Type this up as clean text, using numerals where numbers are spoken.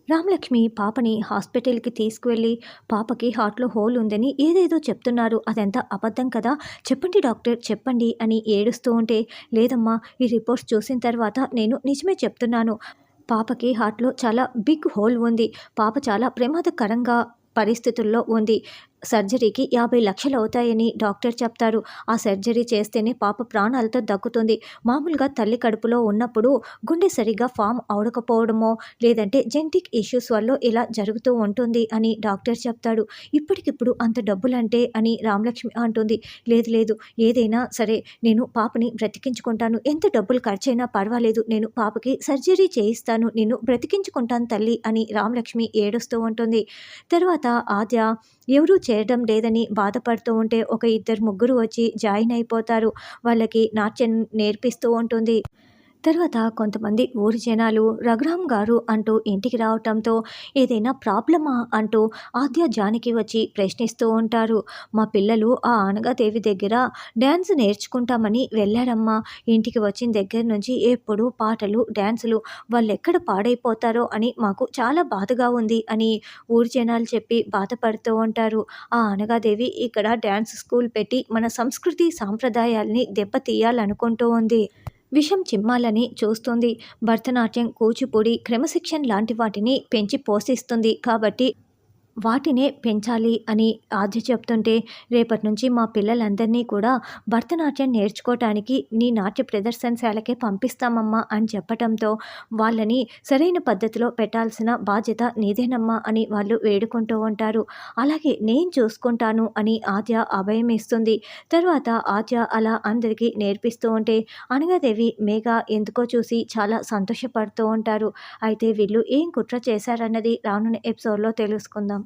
రామలక్ష్మి పాపని హాస్పిటల్‌కి తీసుకువెళ్ళి, పాపకి హార్ట్‌లో హోల్ ఉందని ఏదేదో చెప్తున్నారు. అదంతా అబద్ధం కదా! చెప్పండి డాక్టర్ చెప్పండి అని ఏడుస్తూ ఉంటే, లేదమ్మా ఈ రిపోర్ట్స్ చూసిన తర్వాత నేను నిజమే చెప్తున్నాను. పాపకి హార్ట్‌లో చాలా బిగ్ హోల్ ఉంది. పాప చాలా ప్రమాదకరంగా పరిస్థితుల్లో ఉంది. సర్జరీకి 50,00,000 అవుతాయని డాక్టర్ చెప్తారు. ఆ సర్జరీ చేస్తేనే పాప ప్రాణాలతో దక్కుతుంది. మామూలుగా తల్లి కడుపులో ఉన్నప్పుడు గుండె సరిగ్గా ఫార్మ్ అవ్వకపోవడమో, లేదంటే జెనెటిక్ ఇష్యూస్ వల్లో ఇలా జరుగుతూ ఉంటుంది అని డాక్టర్ చెప్తాడు. ఇప్పటికిప్పుడు అంత డబ్బులంటే అని రామలక్ష్మి అంటుంది. లేదు లేదు, ఏదైనా సరే నేను పాపని బ్రతికించుకుంటాను. ఎంత డబ్బులు ఖర్చయినా పర్వాలేదు. నేను పాపకి సర్జరీ చేయిస్తాను. నిన్ను బ్రతికించుకుంటాను తల్లి అని రామలక్ష్మి ఏడుస్తూ ఉంటుంది. తర్వాత ఆద్య ఎవరూ చేరడం లేదని బాధపడుతూ ఉంటే ఒక ఇద్దరు ముగ్గురు వచ్చి జాయిన్ అయిపోతారు. వాళ్ళకి నాట్యం నేర్పిస్తూ ఉంటుంది. తర్వాత కొంతమంది ఊరి జనాలు రఘురామ్ గారు అంటూ ఇంటికి రావటంతో ఏదైనా ప్రాబ్లమా అంటూ ఆద్య జానకి వచ్చి ప్రశ్నిస్తూ ఉంటారు. మా పిల్లలు ఆ అనగాదేవి దగ్గర డ్యాన్స్ నేర్చుకుంటామని వెళ్ళారమ్మా. ఇంటికి వచ్చిన దగ్గర నుంచి ఎప్పుడు పాటలు డ్యాన్సులు, వాళ్ళు ఎక్కడ పాడైపోతారో అని మాకు చాలా బాధగా ఉంది అని ఊరి జనాలు చెప్పి బాధపడుతూ ఉంటారు. ఆ అనగాదేవి ఇక్కడ డ్యాన్స్ స్కూల్ పెట్టి మన సంస్కృతి సాంప్రదాయాల్ని దెబ్బతీయాలనుకుంటూ ఉంది. విషం చిమ్మాలని చూస్తుంది. భరతనాట్యం, కూచిపూడి, క్రమశిక్షణ లాంటి వాటిని పెంచి పోషిస్తుంది. కాబట్టి వాటినే పెంచాలి అని ఆద్య చెప్తుంటే, రేపటి నుంచి మా పిల్లలందరినీ కూడా భరతనాట్యం నేర్చుకోవటానికి నీ నాట్య ప్రదర్శనశాలకే పంపిస్తామమ్మా అని చెప్పటంతో, వాళ్ళని సరైన పద్ధతిలో పెట్టాల్సిన బాధ్యత నీదేనమ్మా అని వాళ్ళు వేడుకుంటూ ఉంటారు. అలాగే నేను చూసుకుంటాను అని ఆద్య అభయం ఇస్తుంది. తర్వాత ఆద్య అలా అందరికీ నేర్పిస్తూ ఉంటే, అనగాదేవి, మేఘ ఎందుకో చూసి చాలా సంతోషపడుతూ ఉంటారు. అయితే వీళ్ళు ఏం కుట్ర చేశారన్నది రానున్న ఎపిసోడ్‌లో తెలుసుకుందాం.